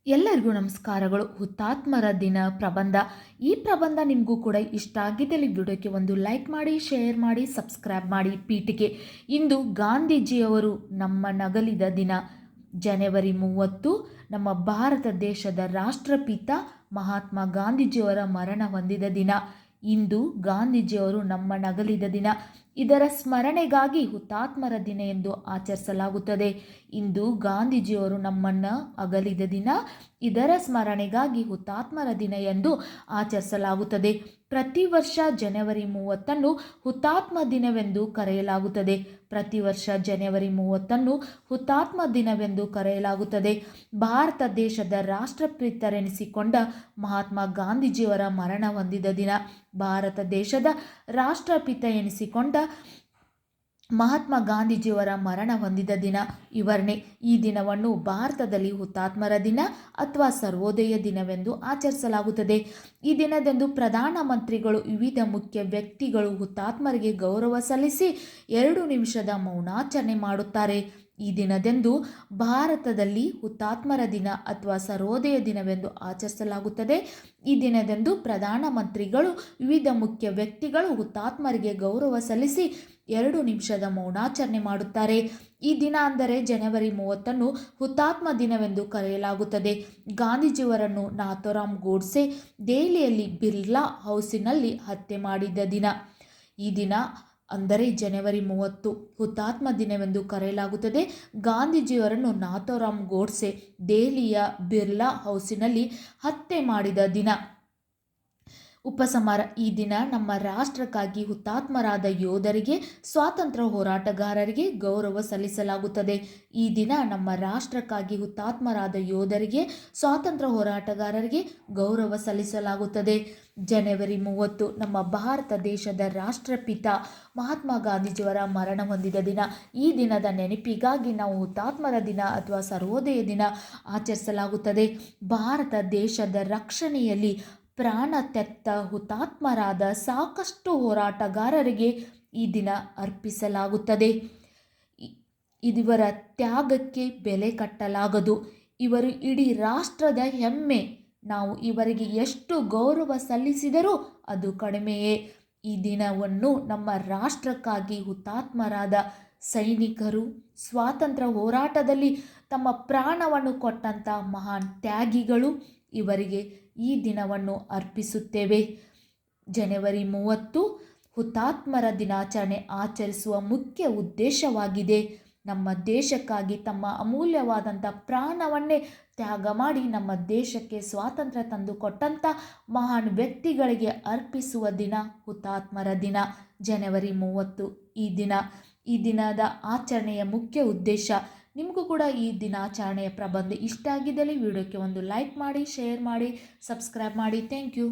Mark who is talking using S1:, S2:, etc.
S1: ಎಲ್ಲರಿಗೂ ನಮಸ್ಕಾರಗಳು. ಹುತಾತ್ಮರ ದಿನ ಪ್ರಬಂಧ. ಈ ಪ್ರಬಂಧ ನಿಮಗೂ ಕೂಡ ಇಷ್ಟ ಆಗಿದ್ದಲ್ಲಿ ವಿಡಿಯೋಕ್ಕೆ ಒಂದು ಲೈಕ್ ಮಾಡಿ, ಶೇರ್ ಮಾಡಿ, ಸಬ್ಸ್ಕ್ರೈಬ್ ಮಾಡಿ. ಪೀಠಿಕೆ. ಇಂದು ಗಾಂಧೀಜಿಯವರು ನಮ್ಮ ನಗಲಿದ ದಿನ. ಜನವರಿ 30 ನಮ್ಮ ಭಾರತ ದೇಶದ ರಾಷ್ಟ್ರಪಿತ ಮಹಾತ್ಮ ಗಾಂಧೀಜಿಯವರ ಮರಣ ಹೊಂದಿದ ದಿನ. ಇಂದು ಗಾಂಧೀಜಿಯವರು ನಮ್ಮ ನಗಲಿದ ದಿನ. ಇದರ ಸ್ಮರಣೆಗಾಗಿ ಹುತಾತ್ಮರ ದಿನ ಎಂದು ಆಚರಿಸಲಾಗುತ್ತದೆ. ಇಂದು ಗಾಂಧೀಜಿಯವರು ನಮ್ಮನ್ನು ಅಗಲಿದ ದಿನ. ಇದರ ಸ್ಮರಣೆಗಾಗಿ ಹುತಾತ್ಮರ ದಿನ ಎಂದು ಆಚರಿಸಲಾಗುತ್ತದೆ. ಪ್ರತಿ ವರ್ಷ ಜನವರಿ 30 ಹುತಾತ್ಮ ದಿನವೆಂದು ಕರೆಯಲಾಗುತ್ತದೆ. ಪ್ರತಿ ವರ್ಷ ಜನವರಿ 30 ಹುತಾತ್ಮ ದಿನವೆಂದು ಕರೆಯಲಾಗುತ್ತದೆ. ಭಾರತ ದೇಶದ ರಾಷ್ಟ್ರಪಿತರೆನಿಸಿಕೊಂಡ ಮಹಾತ್ಮ ಗಾಂಧೀಜಿಯವರ ಮರಣ ಹೊಂದಿದ ದಿನ. ಭಾರತ ದೇಶದ ರಾಷ್ಟ್ರಪಿತ ಎನಿಸಿಕೊಂಡ ಮಹಾತ್ಮ ಗಾಂಧೀಜಿಯವರ ಮರಣ ಹೊಂದಿದ ದಿನ. ವಿವರಣೆ. ಈ ದಿನವನ್ನು ಭಾರತದಲ್ಲಿ ಹುತಾತ್ಮರ ದಿನ ಅಥವಾ ಸರ್ವೋದಯ ದಿನವೆಂದು ಆಚರಿಸಲಾಗುತ್ತದೆ. ಈ ದಿನದಂದು ಪ್ರಧಾನಮಂತ್ರಿಗಳು, ವಿವಿಧ ಮುಖ್ಯ ವ್ಯಕ್ತಿಗಳು ಹುತಾತ್ಮರಿಗೆ ಗೌರವ ಸಲ್ಲಿಸಿ 2 ನಿಮಿಷದ ಮೌನಾಚರಣೆ ಮಾಡುತ್ತಾರೆ. ಈ ದಿನದಂದು ಭಾರತದಲ್ಲಿ ಹುತಾತ್ಮರ ದಿನ ಅಥವಾ ಸರ್ವೋದಯ ದಿನವೆಂದು ಆಚರಿಸಲಾಗುತ್ತದೆ. ಈ ದಿನದಂದು ಪ್ರಧಾನಮಂತ್ರಿಗಳು, ವಿವಿಧ ಮುಖ್ಯ ವ್ಯಕ್ತಿಗಳು ಹುತಾತ್ಮರಿಗೆ ಗೌರವ ಸಲ್ಲಿಸಿ 2 ನಿಮಿಷದ ಮೌನಾಚರಣೆ ಮಾಡುತ್ತಾರೆ. ಈ ದಿನ ಅಂದರೆ ಜನವರಿ 30 ಹುತಾತ್ಮ ದಿನವೆಂದು ಕರೆಯಲಾಗುತ್ತದೆ. ಗಾಂಧೀಜಿಯವರನ್ನು ನಾಥೂರಾಮ್ ಗೋಡ್ಸೆ ದೆಹಲಿಯಲ್ಲಿ ಬಿರ್ಲಾ ಹೌಸಿನಲ್ಲಿ ಹತ್ಯೆ ಮಾಡಿದ ದಿನ. ಈ ದಿನ ಅಂದರೆ ಜನವರಿ 30 ಹುತಾತ್ಮ ದಿನವೆಂದು ಕರೆಯಲಾಗುತ್ತದೆ. ಗಾಂಧೀಜಿಯವರನ್ನು ನಾಥೂರಾಮ್ ಗೋಡ್ಸೆ ದೆಹಲಿಯ ಬಿರ್ಲಾ ಹೌಸಿನಲ್ಲಿ ಹತ್ಯೆ ಮಾಡಿದ ದಿನ. ಉಪಸಂಹಾರ. ಈ ದಿನ ನಮ್ಮ ರಾಷ್ಟ್ರಕ್ಕಾಗಿ ಹುತಾತ್ಮರಾದ ಯೋಧರಿಗೆ, ಸ್ವಾತಂತ್ರ್ಯ ಹೋರಾಟಗಾರರಿಗೆ ಗೌರವ ಸಲ್ಲಿಸಲಾಗುತ್ತದೆ. ಈ ದಿನ ನಮ್ಮ ರಾಷ್ಟ್ರಕ್ಕಾಗಿ ಹುತಾತ್ಮರಾದ ಯೋಧರಿಗೆ, ಸ್ವಾತಂತ್ರ್ಯ ಹೋರಾಟಗಾರರಿಗೆ ಗೌರವ ಸಲ್ಲಿಸಲಾಗುತ್ತದೆ. ಜನವರಿ 30 ನಮ್ಮ ಭಾರತ ದೇಶದ ರಾಷ್ಟ್ರಪಿತ ಮಹಾತ್ಮ ಗಾಂಧೀಜಿಯವರ ಮರಣ ಹೊಂದಿದ ದಿನ. ಈ ದಿನದ ನೆನಪಿಗಾಗಿ ನಾವು ಹುತಾತ್ಮರ ದಿನ ಅಥವಾ ಸರ್ವೋದಯ ದಿನ ಆಚರಿಸಲಾಗುತ್ತದೆ. ಭಾರತ ದೇಶದ ರಕ್ಷಣೆಯಲ್ಲಿ ಪ್ರಾಣ ತೆತ್ತ ಹುತಾತ್ಮರಾದ ಸಾಕಷ್ಟು ಹೋರಾಟಗಾರರಿಗೆ ಈ ದಿನ ಅರ್ಪಿಸಲಾಗುತ್ತದೆ. ಇವರ ತ್ಯಾಗಕ್ಕೆ ಬೆಲೆ ಕಟ್ಟಲಾಗದು. ಇವರು ಇಡೀ ರಾಷ್ಟ್ರದ ಹೆಮ್ಮೆ. ನಾವು ಇವರಿಗೆ ಎಷ್ಟು ಗೌರವ ಸಲ್ಲಿಸಿದರೂ ಅದು ಕಡಿಮೆಯೇ. ಈ ದಿನವನ್ನು ನಮ್ಮ ರಾಷ್ಟ್ರಕ್ಕಾಗಿ ಹುತಾತ್ಮರಾದ ಸೈನಿಕರು, ಸ್ವಾತಂತ್ರ್ಯ ಹೋರಾಟದಲ್ಲಿ ತಮ್ಮ ಪ್ರಾಣವನ್ನು ಕೊಟ್ಟಂಥ ಮಹಾನ್ ತ್ಯಾಗಿಗಳು, ಇವರಿಗೆ ಈ ದಿನವನ್ನು ಅರ್ಪಿಸುತ್ತೇವೆ. ಜನವರಿ 30 ಹುತಾತ್ಮರ ದಿನಾಚರಣೆ ಆಚರಿಸುವ ಮುಖ್ಯ ಉದ್ದೇಶವಾಗಿದೆ. ನಮ್ಮ ದೇಶಕ್ಕಾಗಿ ತಮ್ಮ ಅಮೂಲ್ಯವಾದಂಥ ಪ್ರಾಣವನ್ನೇ ತ್ಯಾಗ ಮಾಡಿ ನಮ್ಮ ದೇಶಕ್ಕೆ ಸ್ವಾತಂತ್ರ್ಯ ತಂದುಕೊಟ್ಟಂಥ ಮಹಾನ್ ವ್ಯಕ್ತಿಗಳಿಗೆ ಅರ್ಪಿಸುವ ದಿನ ಹುತಾತ್ಮರ ದಿನ. ಜನವರಿ 30 ಈ ದಿನದ ಆಚರಣೆಯ ಮುಖ್ಯ ಉದ್ದೇಶ. ನಿಮಗೂ ಕೂಡ ಈ ದಿನಾಚರಣೆಯ ಪ್ರಬಂಧ ಇಷ್ಟ ಆಗಿದ್ದಲ್ಲಿ ವಿಡಿಯೋಕ್ಕೆ ಒಂದು ಲೈಕ್ ಮಾಡಿ, ಶೇರ್ ಮಾಡಿ, ಸಬ್ಸ್ಕ್ರೈಬ್ ಮಾಡಿ. Thank you.